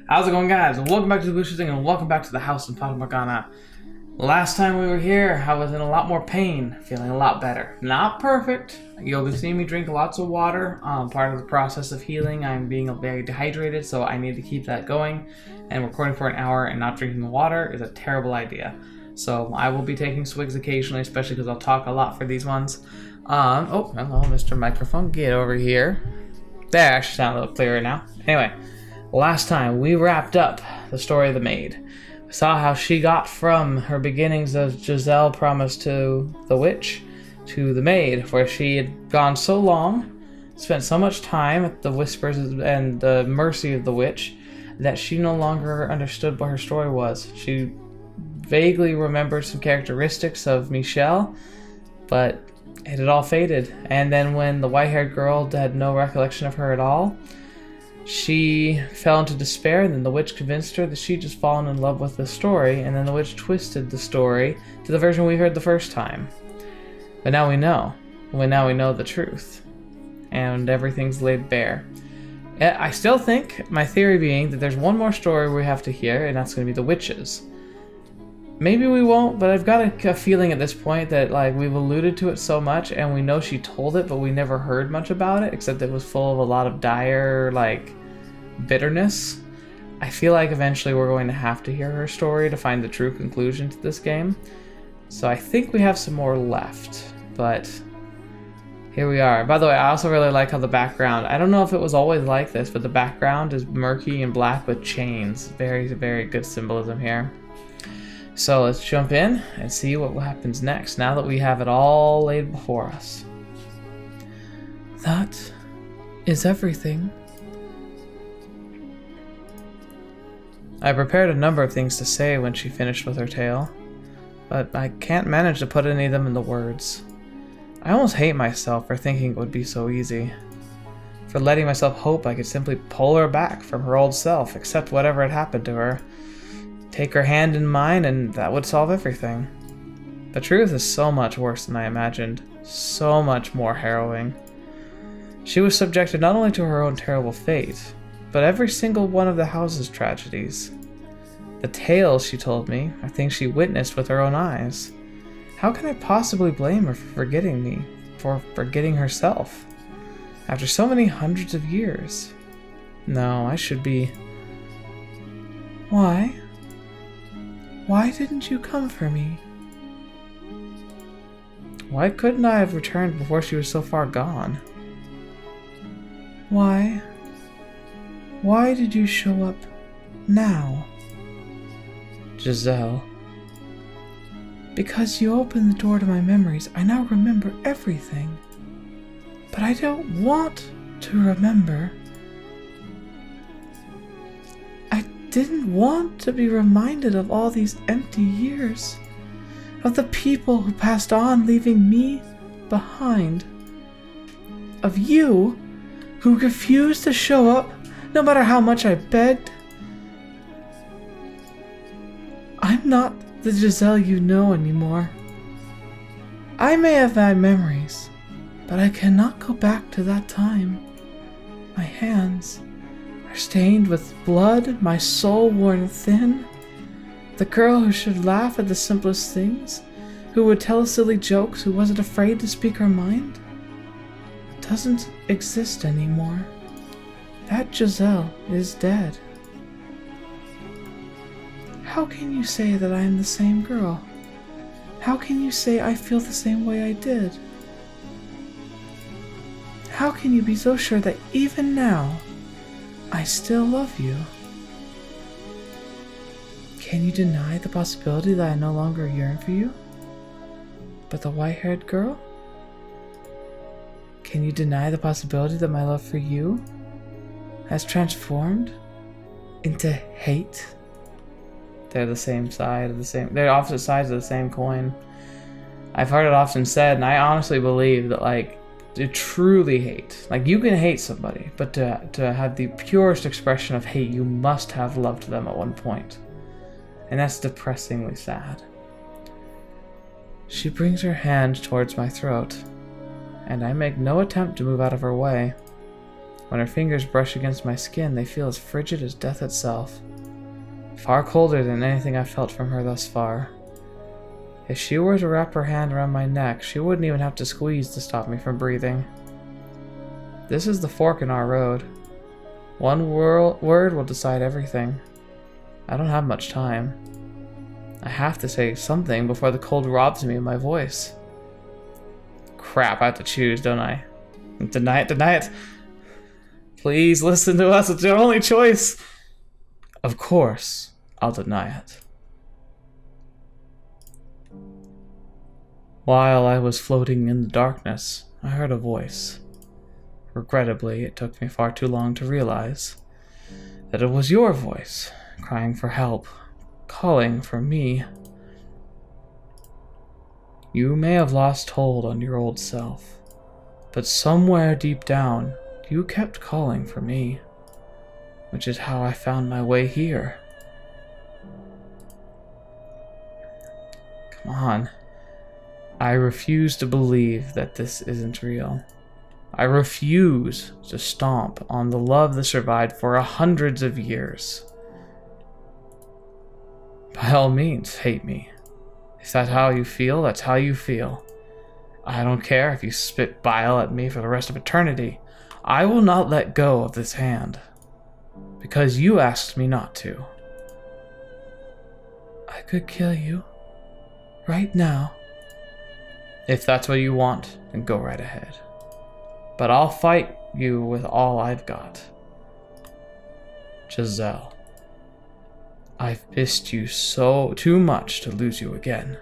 How's it going, guys? Welcome back to TheBlueShifting and welcome back to the house in Fata Morgana. Last time we were here, I was in a lot more pain, feeling a lot better. Not perfect. You'll be seeing me drink lots of water. Part of the process of healing, I'm being very dehydrated, so I need to keep that going. And recording for an hour and not drinking water is a terrible idea. So I will be taking swigs occasionally, especially because I'll talk a lot for these ones. Oh, hello, Mr. Microphone. Get over here. There, I should sound a little clearer now. Anyway. Last time, we wrapped up the story of the Maid. We saw how she got from her beginnings of Giselle promised to the witch to the Maid, where she had gone so long, spent so much time at the whispers and the mercy of the witch, that she no longer understood what her story was. She vaguely remembered some characteristics of Michelle, but it had all faded. And then when the white-haired girl had no recollection of her at all, she fell into despair, and then the witch convinced her that she'd just fallen in love with the story, and then the witch twisted the story to the version we heard the first time. But now we know. Now we know the truth. And everything's laid bare. I still think, my theory being, that there's one more story we have to hear, and that's going to be the witches. Maybe we won't, but I've got a feeling at this point that we've alluded to it so much, and we know she told it, but we never heard much about it, except it was full of a lot of dire, bitterness. I feel like eventually we're going to have to hear her story to find the true conclusion to this game. So I think we have some more left, but here we are. By the way, I also really like how the background, I don't know if it was always like this, but the background is murky and black with chains. Very, very good symbolism here. So let's jump in and see what happens next, now that we have it all laid before us. That is everything. I prepared a number of things to say when she finished with her tale, but I can't manage to put any of them into words. I almost hate myself for thinking it would be so easy, for letting myself hope I could simply pull her back from her old self, accept whatever had happened to her, take her hand in mine, and that would solve everything. The truth is so much worse than I imagined, so much more harrowing. She was subjected not only to her own terrible fate, but every single one of the house's tragedies. The tales she told me are things she witnessed with her own eyes. How can I possibly blame her for forgetting me, for forgetting herself? After so many hundreds of years. No, I should be... Why? Why didn't you come for me? Why couldn't I have returned before she was so far gone? Why? Why did you show up now? Giselle. Because you opened the door to my memories, I now remember everything. But I don't want to remember. I didn't want to be reminded of all these empty years, of the people who passed on, leaving me behind, of you who refused to show up no matter how much I begged. I'm not the Giselle you know anymore. I may have had memories, but I cannot go back to that time. My hands are stained with blood, my soul worn thin. The girl who should laugh at the simplest things, who would tell silly jokes, who wasn't afraid to speak her mind, doesn't exist anymore. That Giselle is dead. How can you say that I am the same girl? How can you say I feel the same way I did? How can you be so sure that even now, I still love you? Can you deny the possibility that I no longer yearn for you? But the white-haired girl? Can you deny the possibility that my love for you has transformed into hate? They're they're opposite sides of the same coin. I've heard it often said, and I honestly believe that to truly hate, you can hate somebody, but to have the purest expression of hate, you must have loved them at one point. And that's depressingly sad. She brings her hand towards my throat, and I make no attempt to move out of her way. When her fingers brush against my skin, they feel as frigid as death itself. Far colder than anything I've felt from her thus far. If she were to wrap her hand around my neck, she wouldn't even have to squeeze to stop me from breathing. This is the fork in our road. One word will decide everything. I don't have much time. I have to say something before the cold robs me of my voice. Crap, I have to choose, don't I? Deny it, deny it. Please listen to us, it's your only choice. Of course, I'll deny it. While I was floating in the darkness, I heard a voice. Regrettably, it took me far too long to realize that it was your voice, crying for help, calling for me. You may have lost hold on your old self, but somewhere deep down, you kept calling for me, which is how I found my way here. Come on. I refuse to believe that this isn't real. I refuse to stomp on the love that survived for hundreds of years. By all means, hate me. If that's how you feel, that's how you feel. I don't care if you spit bile at me for the rest of eternity. I will not let go of this hand. Because you asked me not to. I could kill you. Right now. If that's what you want, then go right ahead. But I'll fight you with all I've got. Giselle. I've missed you too much to lose you again.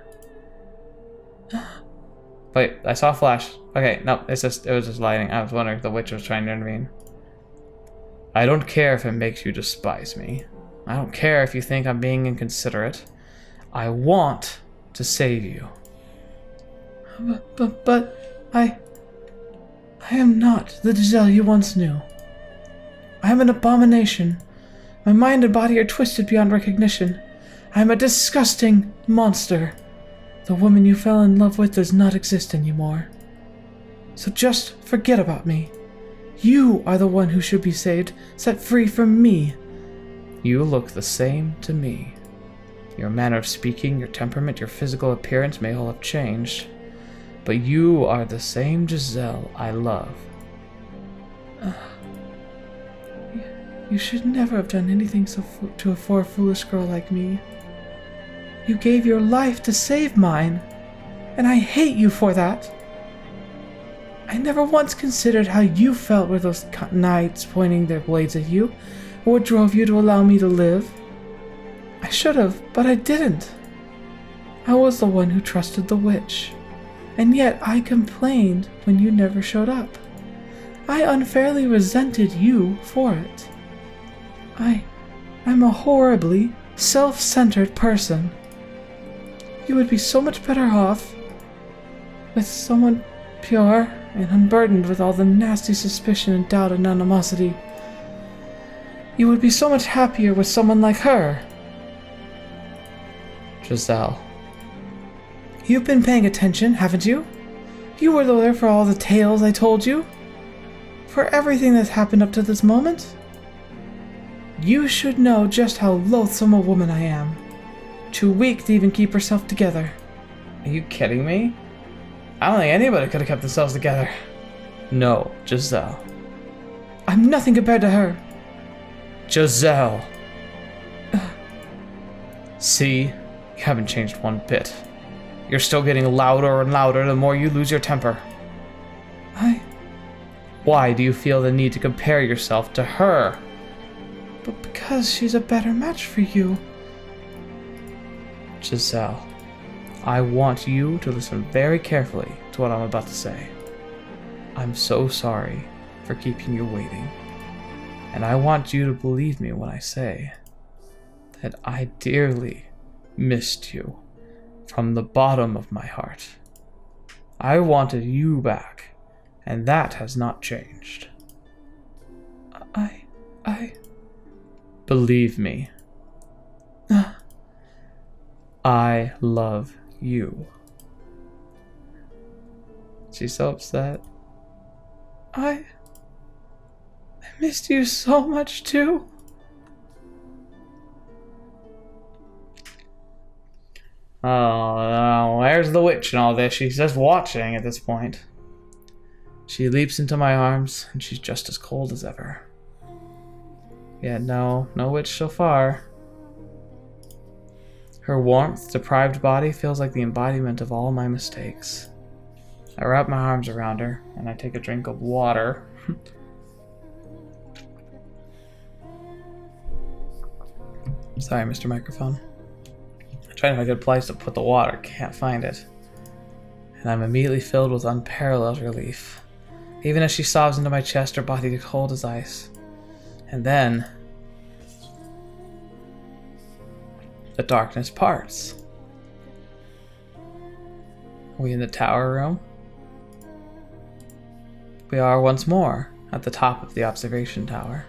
Wait, I saw a flash. Okay, no, it was just lighting. I was wondering if the witch was trying to intervene. I don't care if it makes you despise me. I don't care if you think I'm being inconsiderate. I want to save you. But I am not the Giselle you once knew. I am an abomination. My mind and body are twisted beyond recognition. I am a disgusting monster. The woman you fell in love with does not exist anymore. So just forget about me. You are the one who should be saved, set free from me. You look the same to me. Your manner of speaking, your temperament, your physical appearance may all have changed. But you are the same Giselle I love. You should never have done anything to a foolish girl like me. You gave your life to save mine, and I hate you for that. I never once considered how you felt with those knights pointing their blades at you, or what drove you to allow me to live. I should have, but I didn't. I was the one who trusted the witch, and yet I complained when you never showed up. I unfairly resented you for it. I'm a horribly self-centered person. You would be so much better off with someone pure and unburdened with all the nasty suspicion and doubt and animosity. You would be so much happier with someone like her. Giselle. You've been paying attention, haven't you? You were there for all the tales I told you. For everything that's happened up to this moment. You should know just how loathsome a woman I am. Too weak to even keep herself together. Are you kidding me? I don't think anybody could have kept themselves together. No, Giselle. I'm nothing compared to her. Giselle. See, you haven't changed one bit. You're still getting louder and louder the more you lose your temper. Why do you feel the need to compare yourself to her? But because she's a better match for you. Giselle, I want you to listen very carefully to what I'm about to say. I'm so sorry for keeping you waiting. And I want you to believe me when I say that I dearly missed you from the bottom of my heart. I wanted you back, and that has not changed. Believe me. I love you. She's so upset. I missed you so much too. Oh, where's the witch in all this? She's just watching at this point. She leaps into my arms, and she's just as cold as ever. Yet no witch so far. Her warmth, deprived body feels like the embodiment of all my mistakes. I wrap my arms around her, and I take a drink of water. Sorry, Mr. Microphone. I'm trying to find a good place to put the water, can't find it. And I'm immediately filled with unparalleled relief. Even as she sobs into my chest, her body cold as ice. And then the darkness parts. Are we in the tower room? We are once more at the top of the observation tower.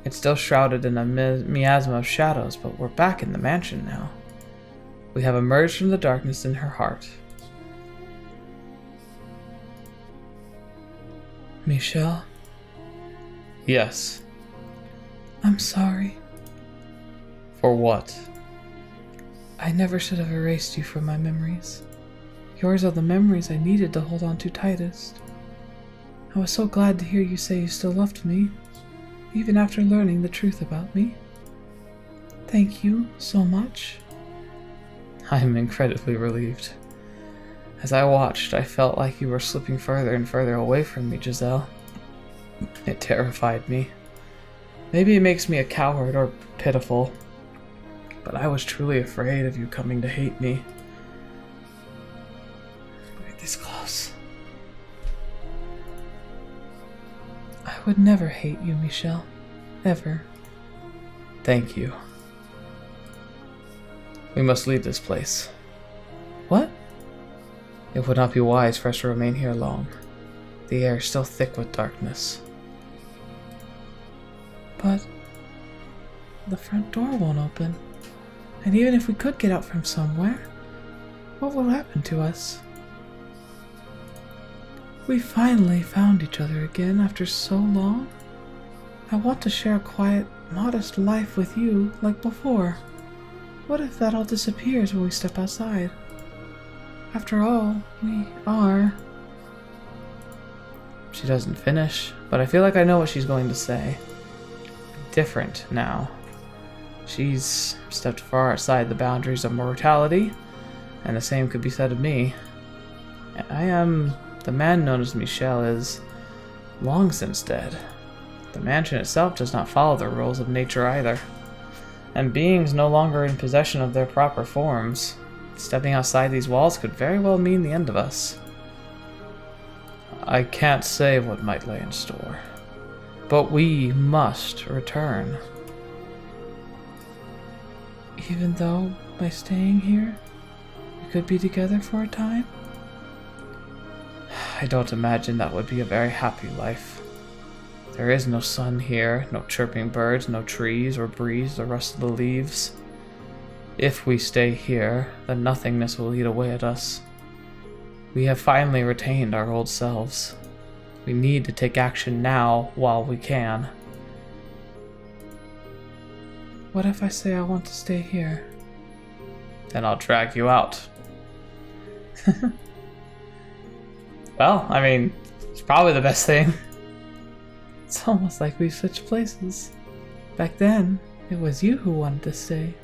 It's still shrouded in a miasma of shadows, but we're back in the mansion now. We have emerged from the darkness in her heart. Michelle? Yes. I'm sorry. For what? I never should have erased you from my memories. Yours are the memories I needed to hold on to tightest. I was so glad to hear you say you still loved me, even after learning the truth about me. Thank you so much. I am incredibly relieved. As I watched, I felt like you were slipping further and further away from me, Giselle. It terrified me. Maybe it makes me a coward or pitiful, but I was truly afraid of you coming to hate me. We're this close. I would never hate you, Michelle. Ever. Thank you. We must leave this place. What? It would not be wise for us to remain here long. The air is still thick with darkness. But the front door won't open. And even if we could get out from somewhere, what will happen to us? We finally found each other again after so long. I want to share a quiet, modest life with you like before. What if that all disappears when we step outside? After all, we are... She doesn't finish, but I feel like I know what she's going to say. Different now. She's stepped far outside the boundaries of mortality, and the same could be said of me. The man known as Michelle is long since dead. The mansion itself does not follow the rules of nature either, and beings no longer in possession of their proper forms. Stepping outside these walls could very well mean the end of us. I can't say what might lay in store, but we must return. Even though, by staying here, we could be together for a time? I don't imagine that would be a very happy life. There is no sun here, no chirping birds, no trees or breeze or rust of the leaves. If we stay here, then nothingness will eat away at us. We have finally retained our old selves. We need to take action now while we can. What if I say I want to stay here? Then I'll drag you out. Well, I mean, it's probably the best thing. It's almost like we've switched places. Back then, it was you who wanted to stay.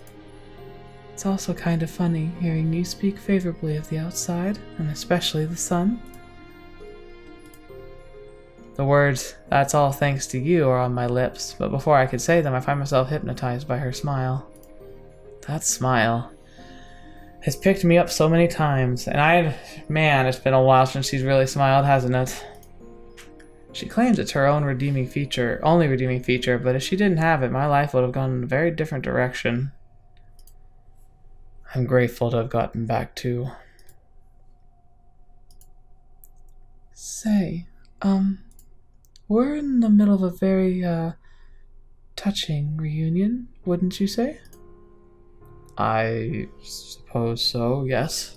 It's also kind of funny hearing you speak favorably of the outside, and especially the sun. The words, "That's all thanks to you," are on my lips, but before I could say them, I find myself hypnotized by her smile. That smile has picked me up so many times, and man, it's been a while since she's really smiled, hasn't it? She claims it's her own only redeeming feature, but if she didn't have it, my life would have gone in a very different direction. I'm grateful to have gotten back to. Say, we're in the middle of a very, touching reunion, wouldn't you say? I suppose so, yes.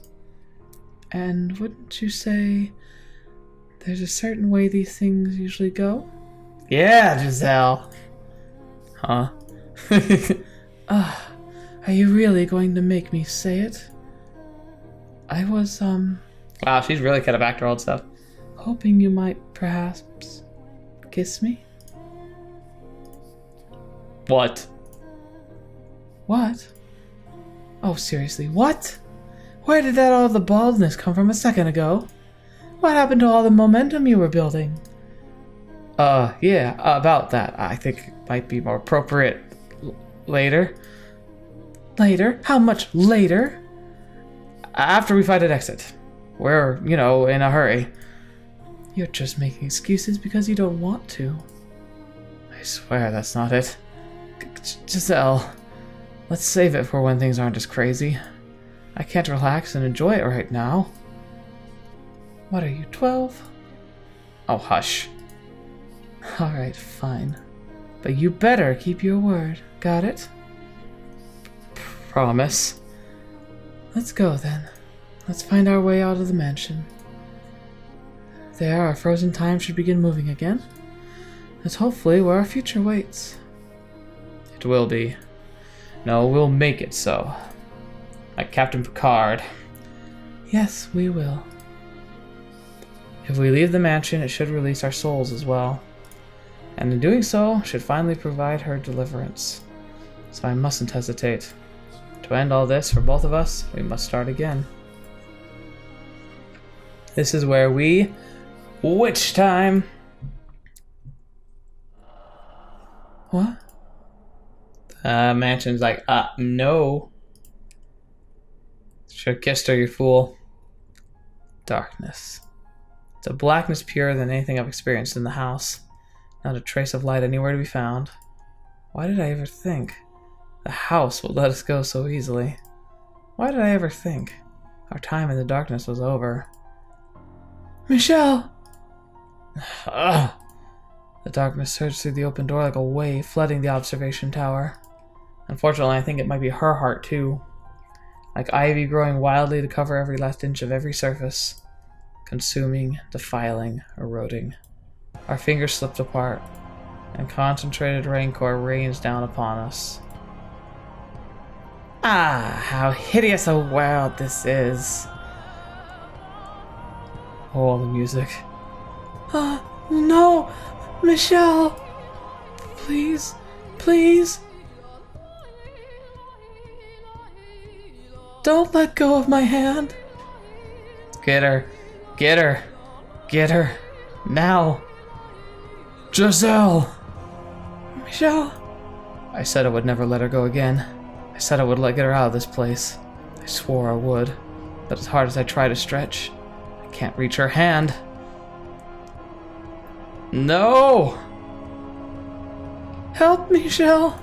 And wouldn't you say there's a certain way these things usually go? Yeah, Giselle. Huh? Are you really going to make me say it? I was, Wow, she's really kind of back to her old stuff. hoping you might perhaps kiss me? What? What? Oh, seriously, what? Where did that all the baldness come from a second ago? What happened to all the momentum you were building? Yeah, about that. I think it might be more appropriate later. Later? How much later? After we find an exit. We're, you know, in a hurry. You're just making excuses because you don't want to. I swear that's not it. Giselle, let's save it for when things aren't as crazy. I can't relax and enjoy it right now. What are you, 12? Oh, hush. Alright, fine. But you better keep your word. Got it? Promise. Let's go then. Let's find our way out of the mansion. There, our frozen time should begin moving again. That's hopefully where our future waits. It will be. No, we'll make it so. Like Captain Picard. Yes, we will. If we leave the mansion, it should release our souls as well. And in doing so, should finally provide her deliverance. So I mustn't hesitate. To end all this for both of us, we must start again. This is where we... Witch time! What? Mansion's like, no. Should've kissed her, you fool. Darkness. It's a blackness purer than anything I've experienced in the house. Not a trace of light anywhere to be found. Why did I ever think the house would let us go so easily? Why did I ever think our time in the darkness was over? Michelle! Ugh. The darkness surged through the open door like a wave, flooding the observation tower. Unfortunately, I think it might be her heart too. Like ivy growing wildly to cover every last inch of every surface. Consuming, defiling, eroding. Our fingers slipped apart, and concentrated rancor rains down upon us. Ah, how hideous a world this is. Oh, the music. No! Michelle! Please, please! Don't let go of my hand! Get her. Get her. Get her. Now. Giselle! Michelle! I said I would never let her go again. I said I would get her out of this place. I swore I would. But as hard as I try to stretch, I can't reach her hand. No! Help me, Michelle!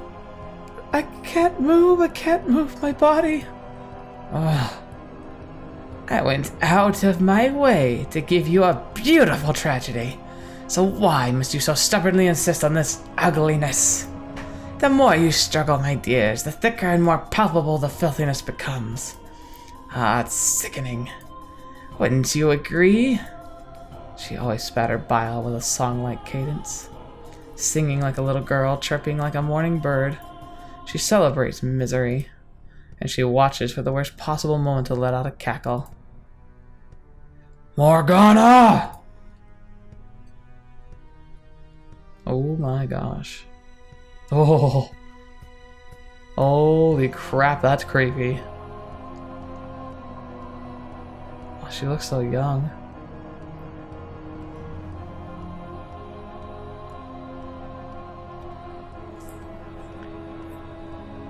I can't move my body. Ugh. I went out of my way to give you a beautiful tragedy. So why must you so stubbornly insist on this ugliness? The more you struggle, my dears, the thicker and more palpable the filthiness becomes. Ah, it's sickening. Wouldn't you agree? She always spat her bile with a song-like cadence. Singing like a little girl, chirping like a morning bird. She celebrates misery, and she watches for the worst possible moment to let out a cackle. Morgana! Oh my gosh. Oh. Holy crap, that's creepy. Oh, she looks so young.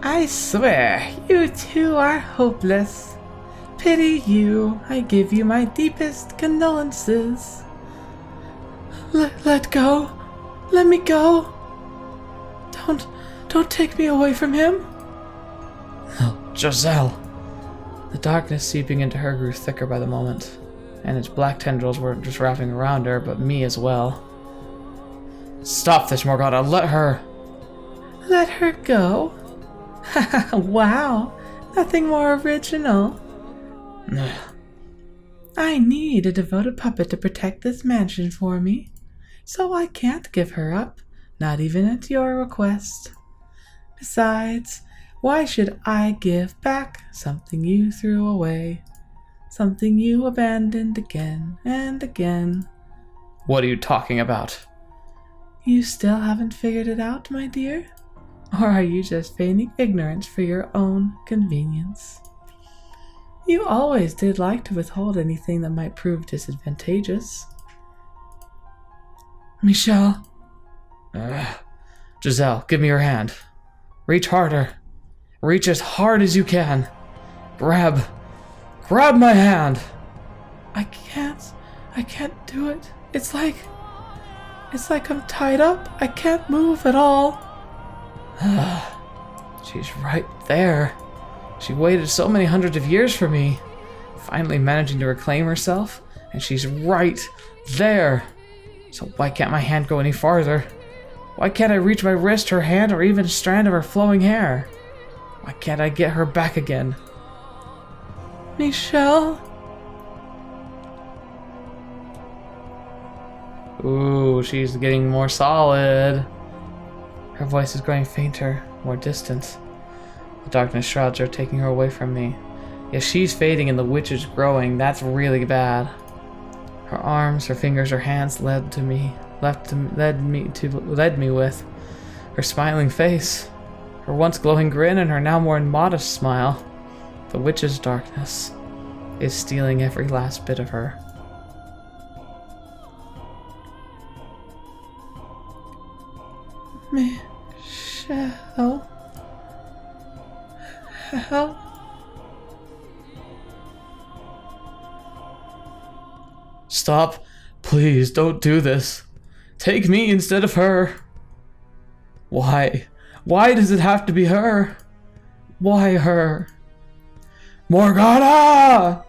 I swear, you two are hopeless. Pity you, I give you my deepest condolences. Let go. Let me go. Don't take me away from him. Giselle! The darkness seeping into her grew thicker by the moment, and its black tendrils weren't just wrapping around her, but me as well. Stop this, Morgana! Let her! Let her go? Wow, nothing more original. I need a devoted puppet to protect this mansion for me. so I can't give her up, not even at your request. Besides, why should I give back something you threw away? Something you abandoned again and again. What are you talking about? You still haven't figured it out, my dear? Or are you just feigning ignorance for your own convenience? You always did like to withhold anything that might prove disadvantageous. Michelle. Giselle, give me your hand. Reach harder. Reach as hard as you can. Grab my hand. I can't do it. It's like I'm tied up. I can't move at all. She's right there. She waited so many hundreds of years for me, finally managing to reclaim herself, and she's right there. So why can't my hand go any farther? Why can't I reach my wrist, her hand, or even a strand of her flowing hair? Why can't I get her back again? Michelle? Ooh, she's getting more solid. Her voice is growing fainter, more distant. The darkness shrouds her, taking her away from me. Yes, she's fading and the witch is growing. That's really bad. Her arms, her fingers, her hands led me with her smiling face, her once glowing grin, and her now more modest smile. The witch's darkness is stealing every last bit of her. Michelle? Help? Stop. Please, don't do this. Take me instead of her. Why? Why does it have to be her? Why her? Morgana!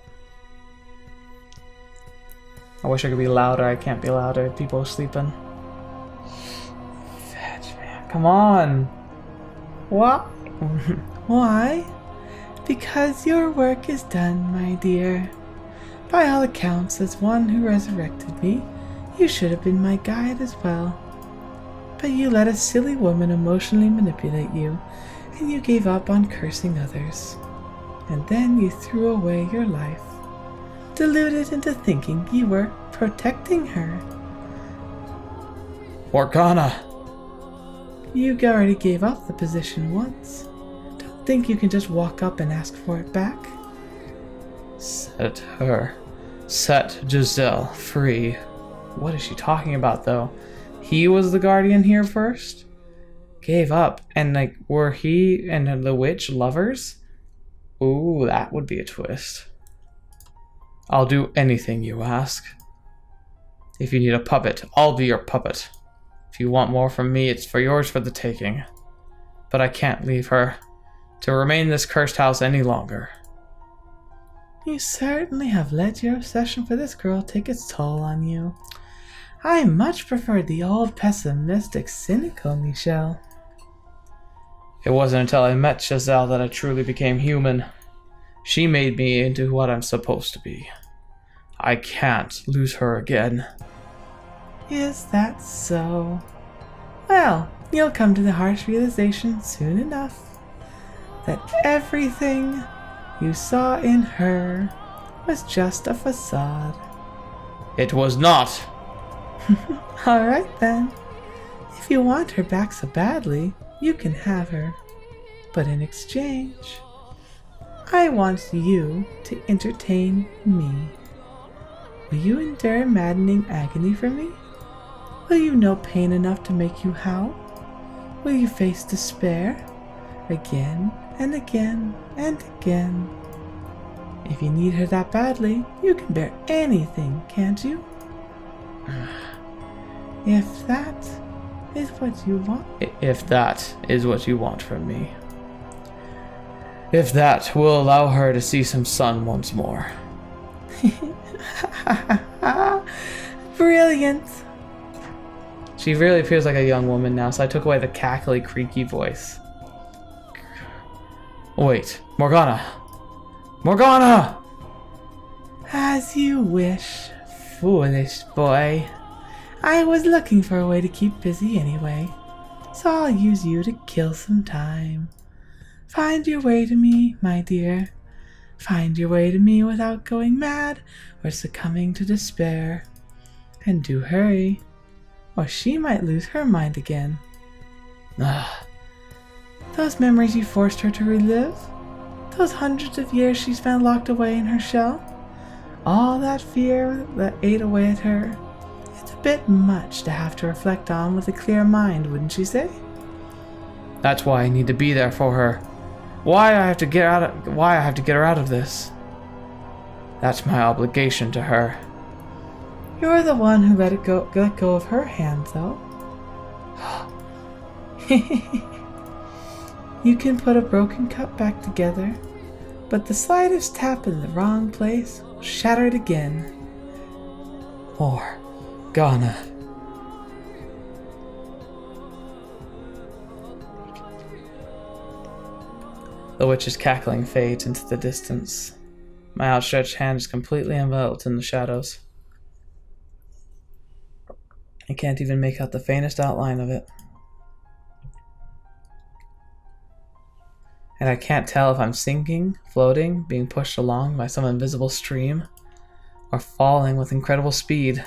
I wish I could be louder. I can't be louder. People are sleeping. Fetch, man. Come on. What? Why? Because your work is done, my dear. By all accounts, as one who resurrected me, you should have been my guide as well. But you let a silly woman emotionally manipulate you, and you gave up on cursing others. And then you threw away your life, deluded into thinking you were protecting her. Morgana! You already gave up the position once. Don't think you can just walk up and ask for it back. Set Giselle free. What is she talking about, though? He was the guardian here first? Gave up. And, like, were he and the witch lovers? Ooh, that would be a twist. I'll do anything you ask. If you need a puppet, I'll be your puppet. If you want more from me, it's for yours for the taking. But I can't leave her to remain in this cursed house any longer. You certainly have let your obsession for this girl take its toll on you. I much prefer the old pessimistic, cynical Michelle. It wasn't until I met Giselle that I truly became human. She made me into what I'm supposed to be. I can't lose her again. Is that so? Well, you'll come to the harsh realization soon enough that everything you saw in her was just a facade. It was not. Alright then. If you want her back so badly, you can have her. But in exchange, I want you to entertain me. Will you endure maddening agony for me? Will you know pain enough to make you howl? Will you face despair? Again and again and again. If you need her that badly, you can bear anything, can't you? If that is what you want. If that is what you want from me. If that will allow her to see some sun once more. Brilliant. She really appears like a young woman now, so I took away the cackly, creaky voice. Wait, Morgana! Morgana! As you wish, foolish boy. I was looking for a way to keep busy anyway, so I'll use you to kill some time. Find your way to me, my dear. Find your way to me without going mad or succumbing to despair. And do hurry, or she might lose her mind again. Ah, Those memories you forced her to relive? Those hundreds of years she spent locked away in her shell? All that fear that ate away at her? It's a bit much to have to reflect on with a clear mind, wouldn't you say? that's why I need to be there for her. Why I have to get her out of this. That's my obligation to her. You're the one who let go of her hand, though. You can put a broken cup back together, but the slightest tap in the wrong place will shatter it again. Morgana. The witch's cackling fades into the distance. My outstretched hand is completely enveloped in the shadows. I can't even make out the faintest outline of it. And I can't tell if I'm sinking, floating, being pushed along by some invisible stream, or falling with incredible speed.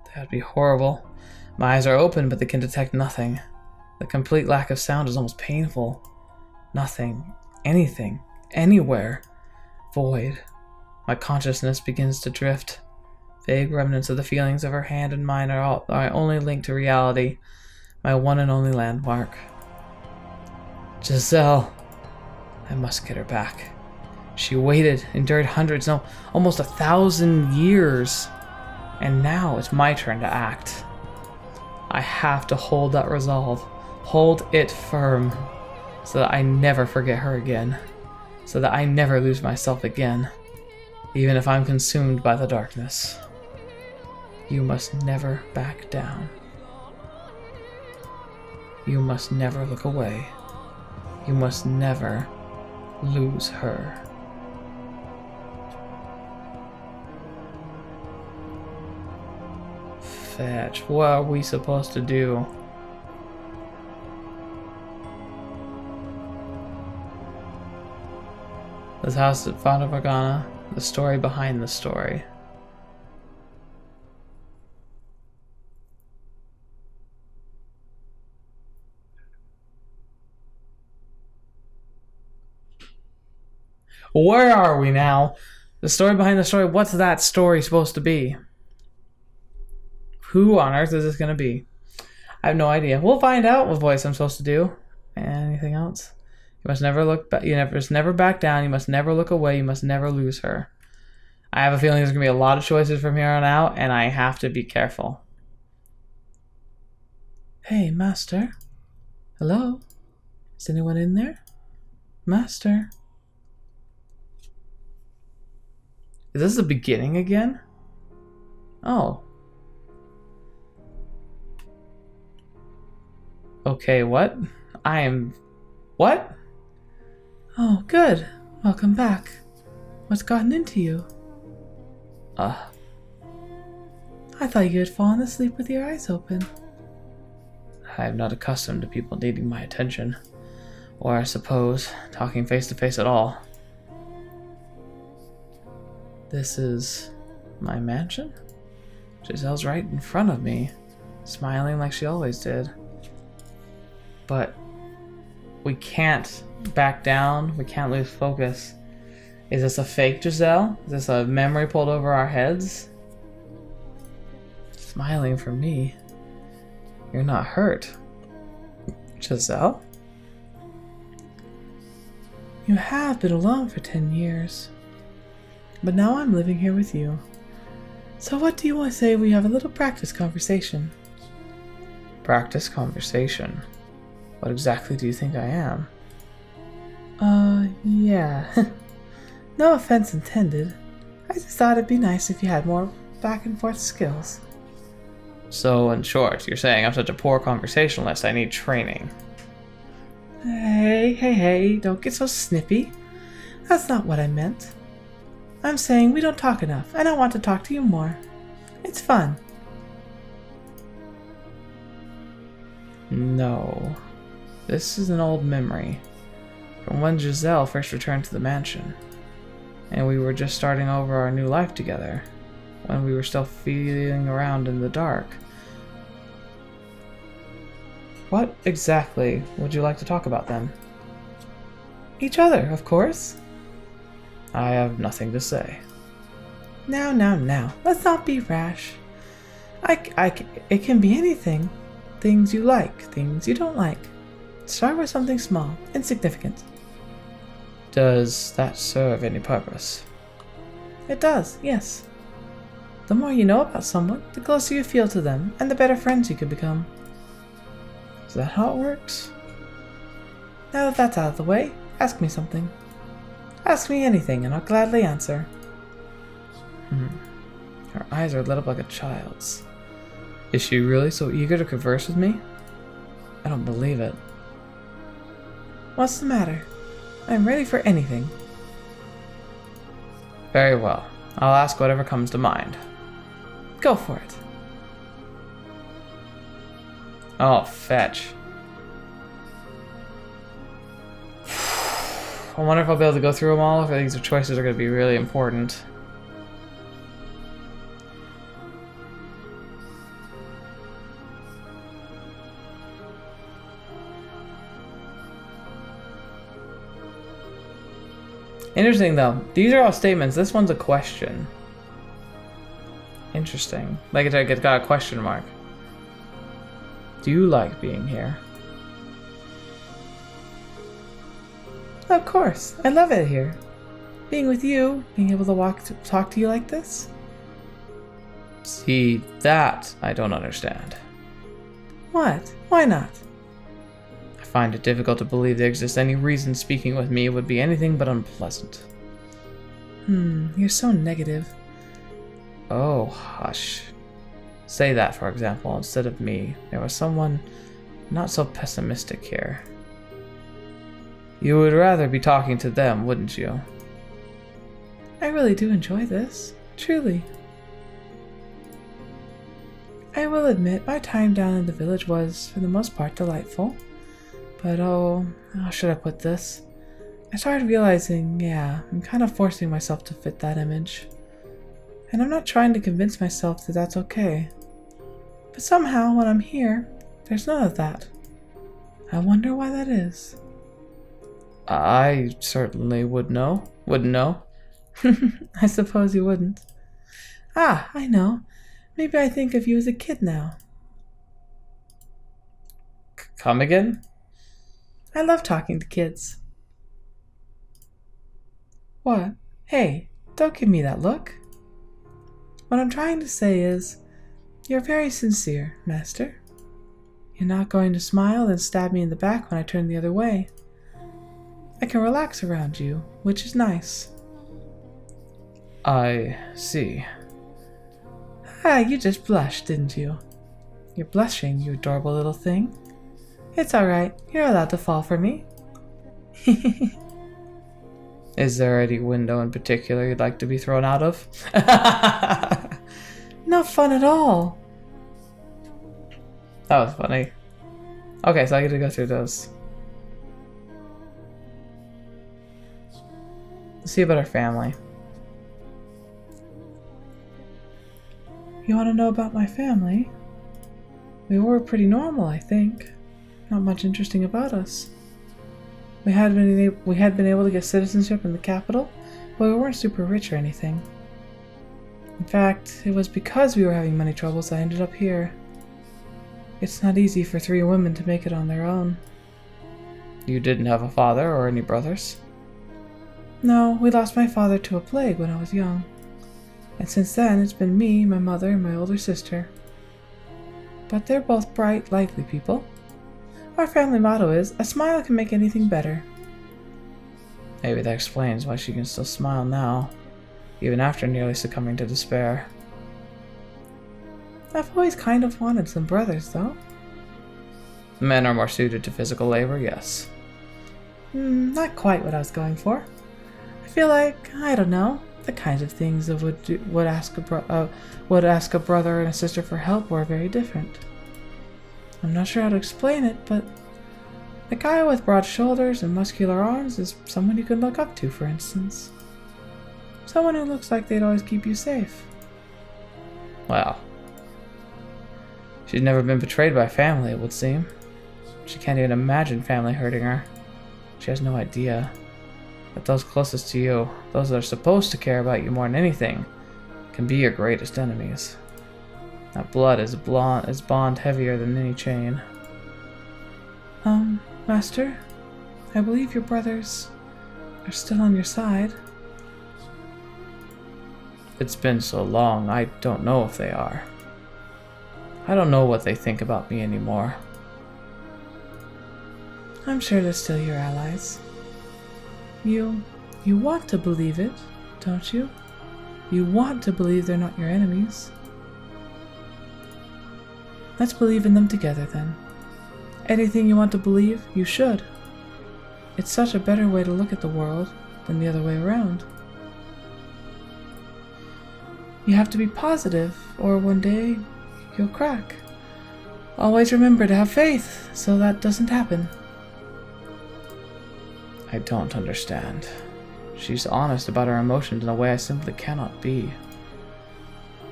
That would be horrible. My eyes are open, but they can detect nothing. The complete lack of sound is almost painful. Nothing, anything, anywhere. Void. My consciousness begins to drift. Vague remnants of the feelings of her hand and mine are my only link to reality, my one and only landmark. Giselle. I must get her back. She waited, endured hundreds, no, almost 1,000 years. And now it's my turn to act. I have to hold that resolve. Hold it firm. So that I never forget her again. So that I never lose myself again. Even if I'm consumed by the darkness. You must never back down. You must never look away. You must never lose her. Fetch. What are we supposed to do? This house at Fata Morgana. The story behind the story. Where are we now? The story behind the story. What's that story supposed to be? Who on earth is this going to be? I have no idea. We'll find out what voice I'm supposed to do. Anything else? You must never look back. You must never back down. You must never look away. You must never lose her. I have a feeling there's going to be a lot of choices from here on out, and I have to be careful. Hey, Master. Hello? Is anyone in there? Master? Is this the beginning again? Oh. Okay, what? What? Oh, good. Welcome back. What's gotten into you? I thought you had fallen asleep with your eyes open. I'm not accustomed to people needing my attention. Or, I suppose, talking face to face at all. This is my mansion? Giselle's right in front of me, smiling like she always did. But we can't back down. We can't lose focus. Is this a fake Giselle? Is this a memory pulled over our heads? Smiling for me. You're not hurt. Giselle? You have been alone for 10 years. But now I'm living here with you. So what do you want to say we have a little practice conversation? Practice conversation? What exactly do you think I am? Yeah. No offense intended. I just thought it'd be nice if you had more back and forth skills. So, in short, you're saying I'm such a poor conversationalist, I need training. Hey, don't get so snippy. That's not what I meant. I'm saying we don't talk enough, and I want to talk to you more. It's fun. No. This is an old memory from when Giselle first returned to the mansion, and we were just starting over our new life together, when we were still feeling around in the dark. What exactly would you like to talk about then? Each other, of course. I have nothing to say. Now. Let's not be rash. It can be anything. Things you like, things you don't like. Start with something small, insignificant. Does that serve any purpose? It does, yes. The more you know about someone, the closer you feel to them, and the better friends you can become. Is that how it works? Now that that's out of the way, ask me something. Ask me anything, and I'll gladly answer. Her eyes are lit up like a child's. Is she really so eager to converse with me? I don't believe it. What's the matter? I'm ready for anything. Very well. I'll ask whatever comes to mind. Go for it. Oh, fetch. I wonder if I'll be able to go through them all, if these choices are going to be really important. Interesting though. These are all statements. This one's a question. Interesting. Like it's got a question mark. Do you like being here? Of course. I love it here. Being with you, being able to talk to you like this. See, that I don't understand. What? Why not? I find it difficult to believe there exists any reason speaking with me would be anything but unpleasant. You're so negative. Oh, hush. Say that, for example, instead of me. There was someone not so pessimistic here. You would rather be talking to them, wouldn't you? I really do enjoy this. Truly. I will admit my time down in the village was, for the most part, delightful. But how should I put this? I started realizing, I'm kind of forcing myself to fit that image. And I'm not trying to convince myself that that's okay. But somehow, when I'm here, there's none of that. I wonder why that is. I certainly wouldn't know. I suppose you wouldn't. I know. Maybe I think of you as a kid now. Come again? I love talking to kids. What? Hey, don't give me that look. What I'm trying to say is, you're very sincere, Master. You're not going to smile and stab me in the back when I turn the other way. I can relax around you, which is nice. I see. You just blushed, didn't you? You're blushing, you adorable little thing. It's alright, you're allowed to fall for me. Is there any window in particular you'd like to be thrown out of? No fun at all. That was funny. Okay, so I get to go through those. Let's see about our family. You want to know about my family? We were pretty normal, I think. Not much interesting about us. We had been able to get citizenship in the capital, but we weren't super rich or anything. In fact, it was because we were having money troubles I ended up here. It's not easy for 3 women to make it on their own. You didn't have a father or any brothers? No, we lost my father to a plague when I was young. And since then, it's been me, my mother, and my older sister. But they're both bright, likely people. Our family motto is, a smile can make anything better. Maybe that explains why she can still smile now, even after nearly succumbing to despair. I've always kind of wanted some brothers, though. Men are more suited to physical labor, yes. Not quite what I was going for. I feel like, I don't know, The kinds of things that would ask a brother and a sister for help were very different. I'm not sure how to explain it, but the guy with broad shoulders and muscular arms is someone you can look up to, for instance. Someone who looks like they'd always keep you safe. Wow. She's never been betrayed by family, it would seem. She can't even imagine family hurting her. She has no idea that those closest to you, those that are supposed to care about you more than anything, can be your greatest enemies. That blood is bond heavier than any chain. Master, I believe your brothers are still on your side. It's been so long, I don't know if they are. I don't know what they think about me anymore. I'm sure they're still your allies. You want to believe it, don't you? You want to believe they're not your enemies. Let's believe in them together, then. Anything you want to believe, you should. It's such a better way to look at the world than the other way around. You have to be positive, or one day you'll crack. Always remember to have faith, so that doesn't happen. I don't understand. She's honest about her emotions in a way I simply cannot be.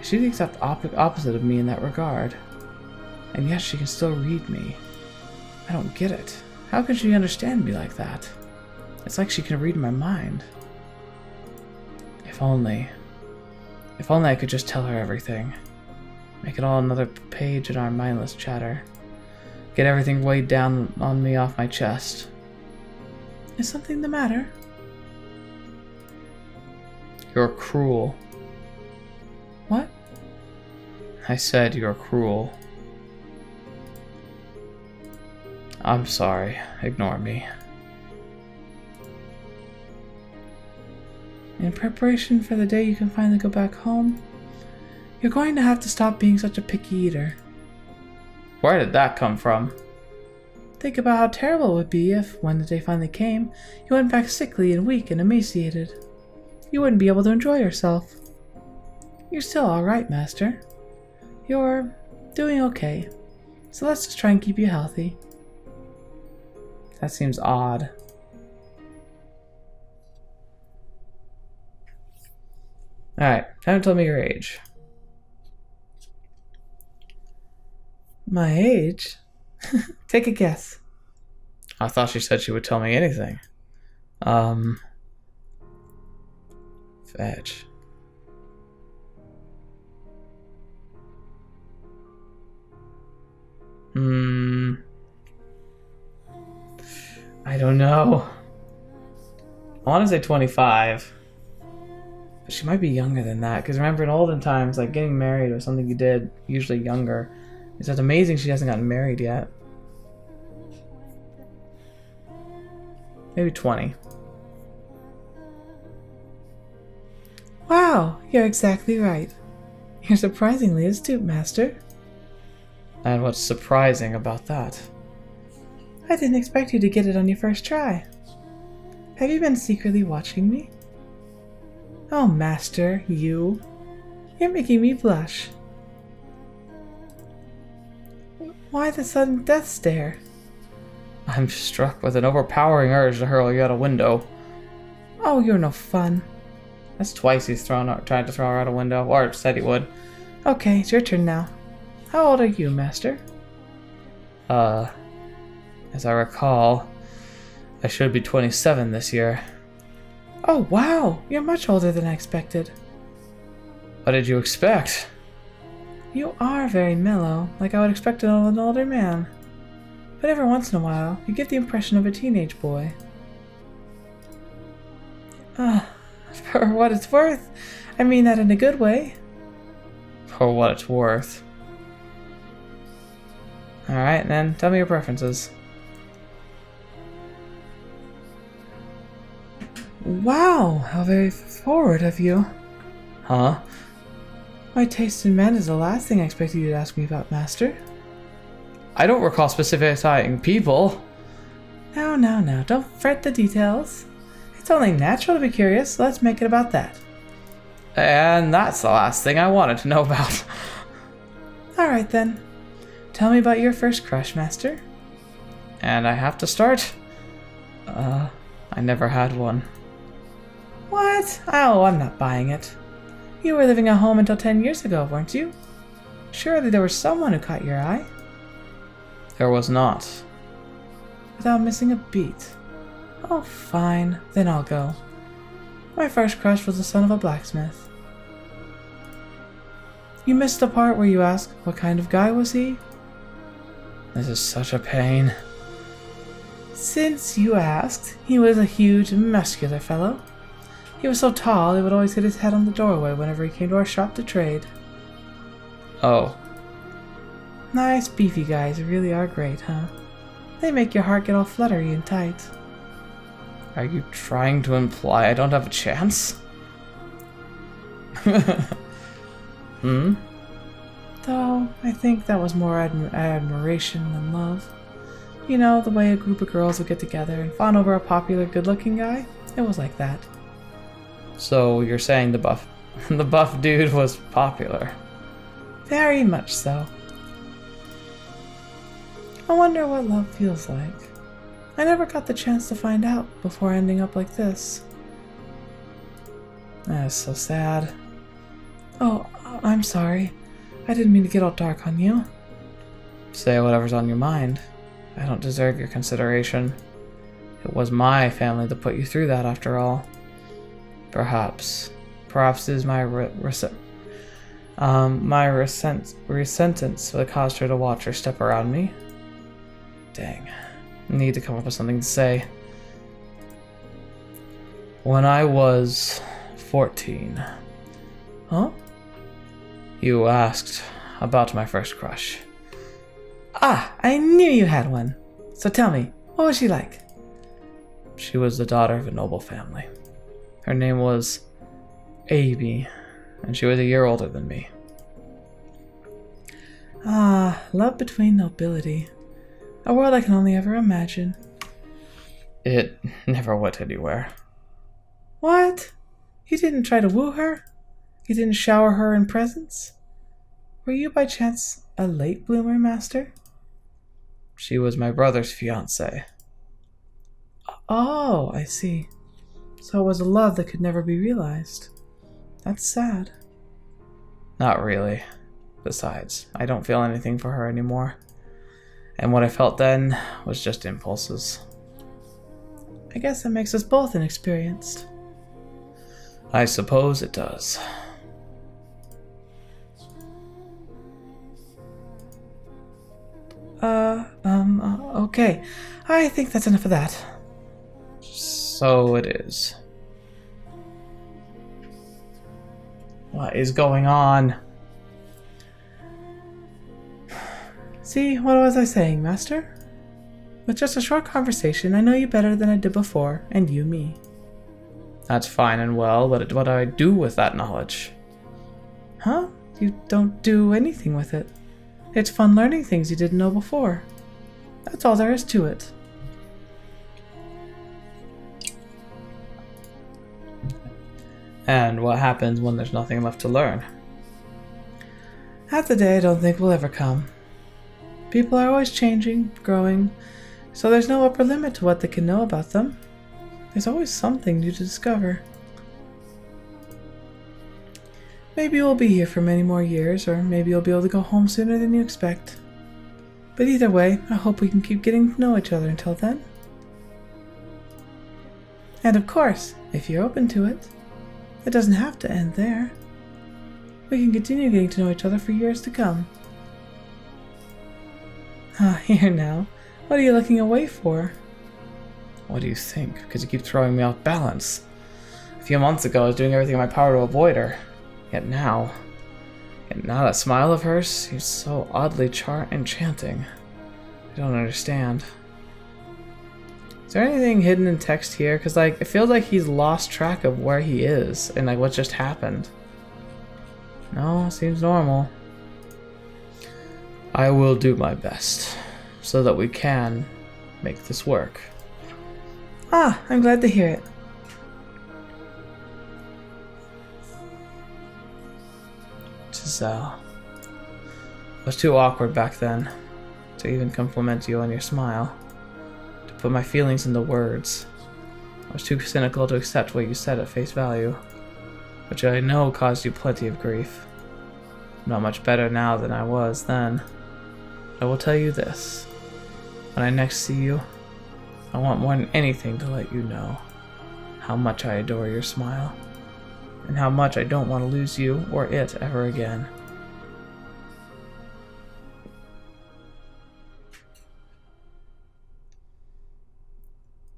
She's the exact opposite of me in that regard. And yet she can still read me. I don't get it. How can she understand me like that? It's like she can read my mind. If only I could just tell her everything. Make it all another page in our mindless chatter. Get everything weighed down on me off my chest. Is something the matter? You're cruel. What? I said you're cruel. I'm sorry. Ignore me. In preparation for the day you can finally go back home, you're going to have to stop being such a picky eater. Where did that come from? Think about how terrible it would be if, when the day finally came, you went back sickly and weak and emaciated. You wouldn't be able to enjoy yourself. You're still alright, Master. You're doing okay. So let's just try and keep you healthy. That seems odd. Alright, time to tell me your age. My age? Take a guess. I thought she said she would tell me anything. Fetch. I don't know. I want to say 25. But she might be younger than that. Because remember, in olden times, like, getting married was something you did, usually younger. It's just amazing she hasn't gotten married yet. Maybe 20. Wow, you're exactly right. You're surprisingly astute, Master. And what's surprising about that? I didn't expect you to get it on your first try. Have you been secretly watching me? Oh, Master, you're making me blush. Why the sudden death stare? I'm struck with an overpowering urge to hurl you out a window. Oh, you're no fun. That's twice he's tried to throw her out a window, or said he would. Okay, it's your turn now. How old are you, Master? As I recall, I should be 27 this year. Oh, wow! You're much older than I expected. What did you expect? You are very mellow, like I would expect in an older man. But every once in a while, you get the impression of a teenage boy. For what it's worth. I mean that in a good way. For what it's worth. Alright, then tell me your preferences. Wow, how very forward of you. Huh? My taste in men is the last thing I expected you to ask me about, Master. I don't recall specifying people. Now, don't fret the details. It's only natural to be curious, so let's make it about that. And that's the last thing I wanted to know about. Alright then. Tell me about your first crush, Master. And I have to start? I never had one. What? Oh, I'm not buying it. You were living at home until 10 years ago, weren't you? Surely there was someone who caught your eye. There was not. Without missing a beat. Oh, fine. Then I'll go. My first crush was the son of a blacksmith. You missed the part where you asked what kind of guy was he? This is such a pain. Since you asked, he was a huge, muscular fellow. He was so tall he would always hit his head on the doorway whenever he came to our shop to trade. Oh. Nice, beefy guys really are great, huh? They make your heart get all fluttery and tight. Are you trying to imply I don't have a chance? Hmm? Though, I think that was more admiration than love. You know, the way a group of girls would get together and fawn over a popular, good-looking guy? It was like that. So you're saying the buff dude was popular? Very much so. I wonder what love feels like. I never got the chance to find out before ending up like this. That's so sad. Oh, I'm sorry. I didn't mean to get all dark on you. Say whatever's on your mind. I don't deserve your consideration. It was my family that put you through that, after all. Perhaps it is my resentence that caused her to watch her step around me. Dang. I need to come up with something to say. When I was 14. Huh? You asked about my first crush. Ah, I knew you had one. So tell me, what was she like? She was the daughter of a noble family. Her name was Amy, and she was a year older than me. Ah, love between nobility. A world I can only ever imagine. It never went anywhere. What? You didn't try to woo her? You didn't shower her in presents? Were you by chance a late bloomer, Master? She was my brother's fiancée. Oh, I see. So it was a love that could never be realized. That's sad. Not really. Besides, I don't feel anything for her anymore. And what I felt then was just impulses. I guess that makes us both inexperienced. I suppose it does. Okay. I think that's enough of that. So it is. What is going on? See, what was I saying, Master? With just a short conversation, I know you better than I did before, and you me. That's fine and well, but what do I do with that knowledge? Huh? You don't do anything with it. It's fun learning things you didn't know before. That's all there is to it. And what happens when there's nothing left to learn? That's a day I don't think will ever come. People are always changing, growing, so there's no upper limit to what they can know about them. There's always something new to discover. Maybe we'll be here for many more years, or maybe you'll be able to go home sooner than you expect. But either way, I hope we can keep getting to know each other until then. And of course, if you're open to it, it doesn't have to end there. We can continue getting to know each other for years to come. Ah, here now. What are you looking away for? What do you think? Because you keep throwing me off balance. A few months ago, I was doing everything in my power to avoid her. Yet now that smile of hers seems so oddly enchanting. I don't understand. Is there anything hidden in text here? Because, like, it feels like he's lost track of where he is and, like, what just happened. No, seems normal. I will do my best so that we can make this work. Ah, I'm glad to hear it. Giselle. It was too awkward back then to even compliment you on your smile, to put my feelings into words. I was too cynical to accept what you said at face value, which I know caused you plenty of grief. I'm not much better now than I was then. I will tell you this. When I next see you, I want more than anything to let you know how much I adore your smile, and how much I don't want to lose you or it ever again.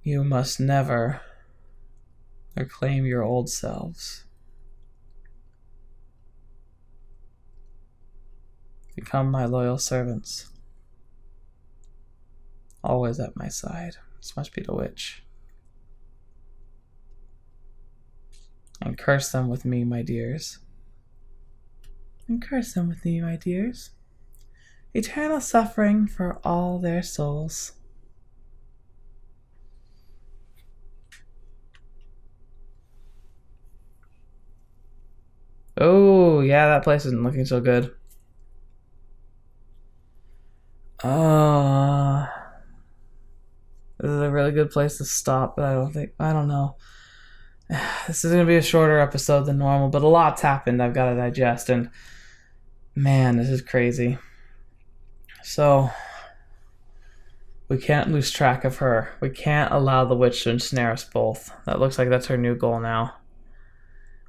You must never reclaim your old selves. Become my loyal servants. Always at my side. This must be the witch. And curse them with me, my dears. And curse them with me, my dears. Eternal suffering for all their souls. Oh, yeah, that place isn't looking so good. This is a really good place to stop, but I don't know. This is going to be a shorter episode than normal, but a lot's happened I've got to digest, and man, this is crazy. So, we can't lose track of her. We can't allow the witch to ensnare us both. That looks like that's her new goal now.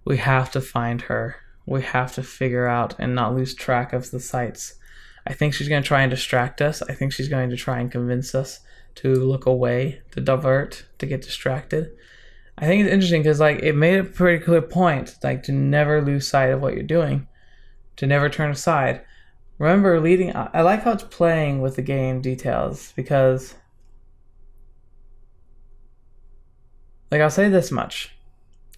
We have to find her. We have to figure out and not lose track of the sights. I think she's going to try and distract us. I think she's going to try and convince us to look away, to divert, to get distracted. I think it's interesting because it made a pretty clear point, to never lose sight of what you're doing, to never turn aside. Remember, I like how it's playing with the game details, because I'll say this much.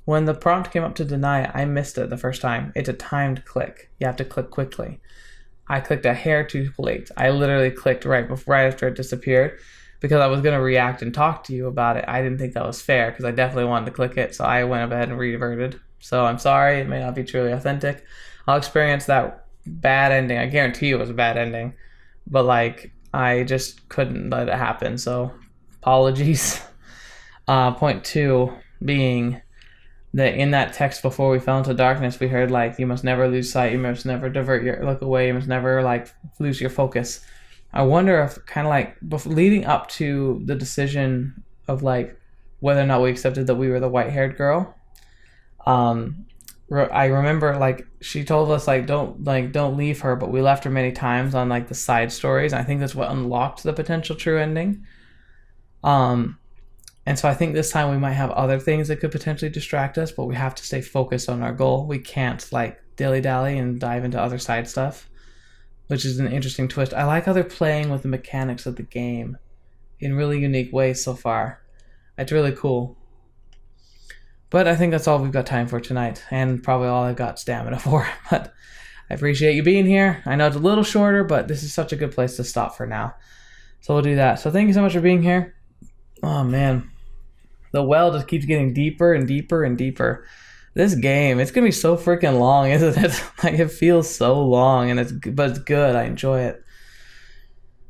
When the prompt came up to deny, I missed it the first time. It's a timed click. You have to click quickly. I clicked a hair too late. I literally clicked right after it disappeared, because I was going to react and talk to you about it. I didn't think that was fair, because I definitely wanted to click it, so I went ahead and reverted. So I'm sorry, it may not be truly authentic. I'll experience that bad ending. I guarantee it was a bad ending, but I just couldn't let it happen, so apologies. Point 2 being that in that text before we fell into darkness, we heard you must never lose sight, you must never divert your look away, you must never lose your focus. I wonder if leading up to the decision of whether or not we accepted that we were the white-haired girl, I remember she told us don't leave her, but we left her many times on the side stories. And I think that's what unlocked the potential true ending. And so I think this time we might have other things that could potentially distract us, but we have to stay focused on our goal. We can't dilly-dally and dive into other side stuff, which is an interesting twist. I like how they're playing with the mechanics of the game in really unique ways so far. It's really cool. But I think that's all we've got time for tonight, and probably all I've got stamina for. But I appreciate you being here. I know it's a little shorter, but this is such a good place to stop for now. So we'll do that. So thank you so much for being here. Oh, man. The well just keeps getting deeper and deeper and deeper. This game, it's going to be so freaking long, isn't it? It feels so long, but it's good. I enjoy it.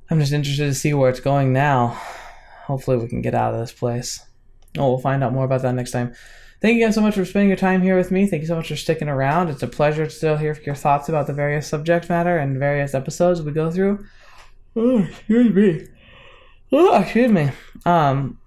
I'm just interested to see where it's going now. Hopefully we can get out of this place. Oh, we'll find out more about that next time. Thank you guys so much for spending your time here with me. Thank you so much for sticking around. It's a pleasure to still hear your thoughts about the various subject matter and various episodes we go through. Oh, excuse me.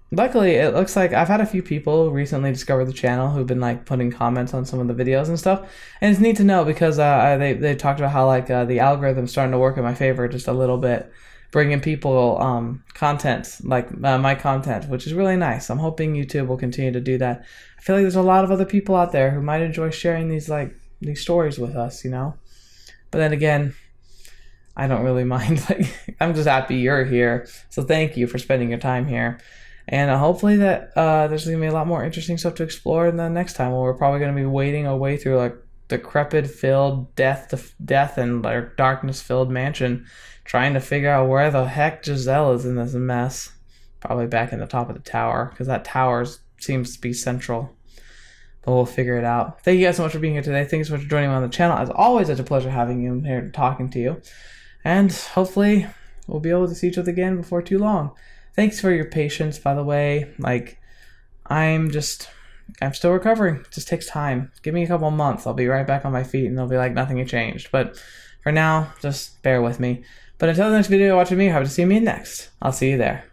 Luckily, it looks like I've had a few people recently discover the channel who've been putting comments on some of the videos and stuff, and it's neat to know because they talked about how the algorithm's starting to work in my favor just a little bit, bringing people content my content, which is really nice. I'm hoping YouTube will continue to do that. I feel like there's a lot of other people out there who might enjoy sharing these stories with us, But then again, I don't really mind. I'm just happy you're here, so thank you for spending your time here. And hopefully that there's going to be a lot more interesting stuff to explore in the next time, where we're probably going to be wading our way through decrepit-filled, death and darkness-filled mansion, trying to figure out where the heck Giselle is in this mess. Probably back in the top of the tower, because that tower seems to be central. but we'll figure it out. Thank you guys so much for being here today. Thank you so much for joining me on the channel. As always, it's a pleasure having you here and talking to you. And hopefully we'll be able to see each other again before too long. Thanks for your patience, by the way. Like, I'm still recovering. It just takes time. Give me a couple months. I'll be right back on my feet and they'll be like nothing had changed. But for now, just bear with me. But until the next video, watching me, hope to see me next. I'll see you there.